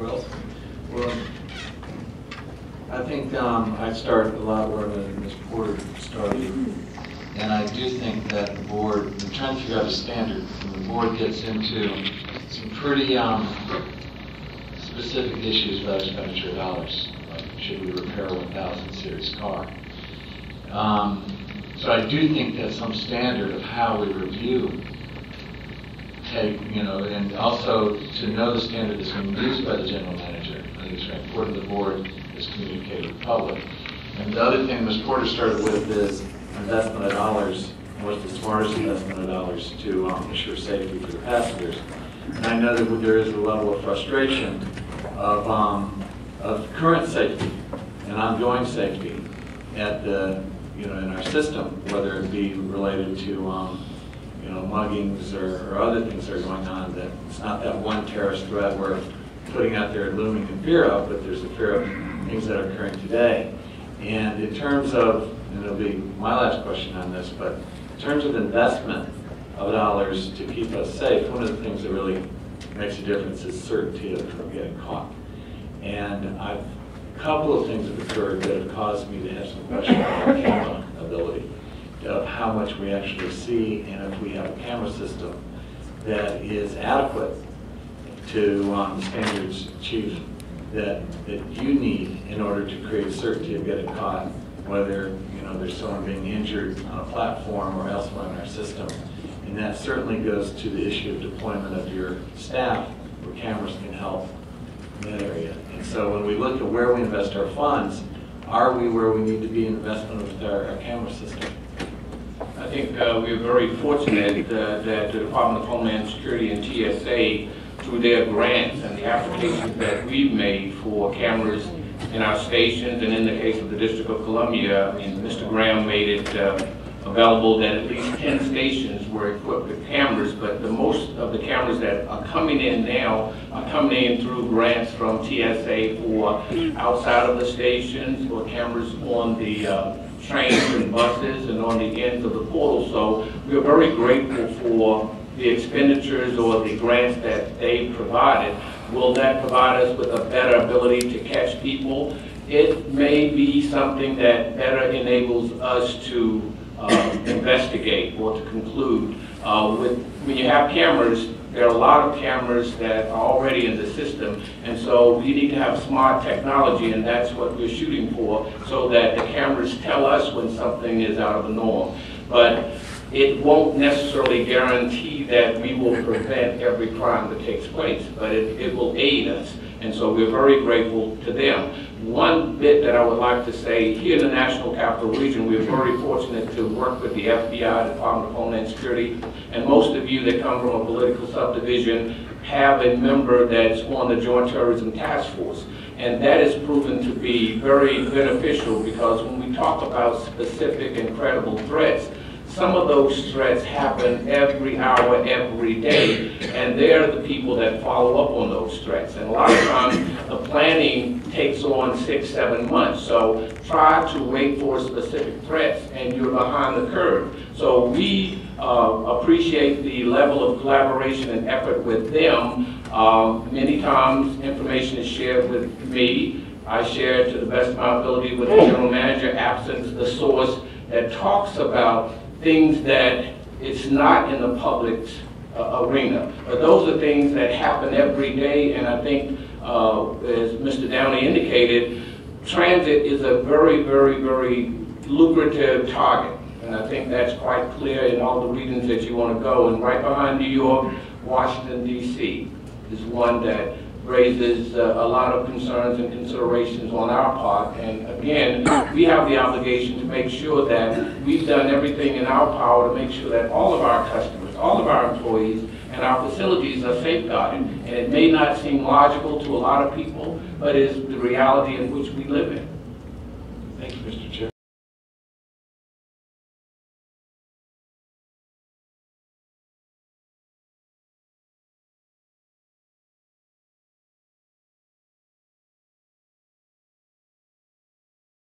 Well, I think I'd start a lot where Ms. Porter started. And I do think that the board, in trying to figure out a standard, and the board gets into some pretty specific issues about expenditure of dollars, like should we repair a 1000 series car. So I do think that some standard of how we review and also to know the standard that's being used by the general manager. I think it's very important the board is communicated with the public. And the other thing Ms. Porter started with is investment of dollars, what's the smartest investment of dollars to ensure safety for the passengers. And I know that there is a level of frustration of current safety and ongoing safety at the in our system, whether it be related to muggings or other things that are going on. That it's not that one terrorist threat we're putting out there looming in fear of, but there's a fear of things that are occurring today. And in terms of, and it'll be my last question on this, but in terms of investment of dollars to keep us safe, one of the things that really makes a difference is certainty of getting caught. And a couple of things have occurred that have caused me to have some questions about our camera ability, of how much we actually see, and if we have a camera system that is adequate to the standards, Chief, that you need in order to create certainty of getting caught, whether there's someone being injured on a platform or elsewhere in our system. And that certainly goes to the issue of deployment of your staff, where cameras can help in that area. And so when we look at where we invest our funds, are we where we need to be in investment with our camera system? I think we're very fortunate that the Department of Homeland Security and TSA, through their grants and the applications that we've made for cameras in our stations, and in the case of the District of Columbia, Mr. Graham made it available that at least 10 stations were equipped with cameras, but the most of the cameras that are coming in now are coming in through grants from TSA for outside of the stations, or cameras on the trains and buses and on the ends of the portal. So we're very grateful for the expenditures or the grants that they provided. Will that provide us with a better ability to catch people? It may be something that better enables us to investigate or to conclude. When you have cameras, there are a lot of cameras that are already in the system, and so we need to have smart technology, and that's what we're shooting for, so that the cameras tell us when something is out of the norm. But it won't necessarily guarantee that we will prevent every crime that takes place, but it will aid us, and so we're very grateful to them. One bit that I would like to say, here in the National Capital Region, we're very fortunate to work with the FBI, Department of Homeland Security, and most of you that come from a political subdivision have a member that's on the Joint Terrorism Task Force. And that has proven to be very beneficial, because when we talk about specific and credible threats, some of those threats happen every hour, every day, and they're the people that follow up on those threats. And a lot of times, the planning takes on 6-7 months. So try to wait for specific threats, and you're behind the curve. So we appreciate the level of collaboration and effort with them. Many times, information is shared with me. I share it to the best of my ability with the general manager, absent the source that talks about things that it's not in the public's arena. But those are things that happen every day, and I think, as Mr. Downey indicated, transit is a very, very, very lucrative target. And I think that's quite clear in all the regions that you want to go. And right behind New York, Washington, D.C. is one that raises a lot of concerns and considerations on our part. And again, we have the obligation to make sure that we've done everything in our power to make sure that all of our customers, all of our employees, and our facilities are safeguarded. And it may not seem logical to a lot of people, but it is the reality in which we live in. Thank you, Mr. Chair.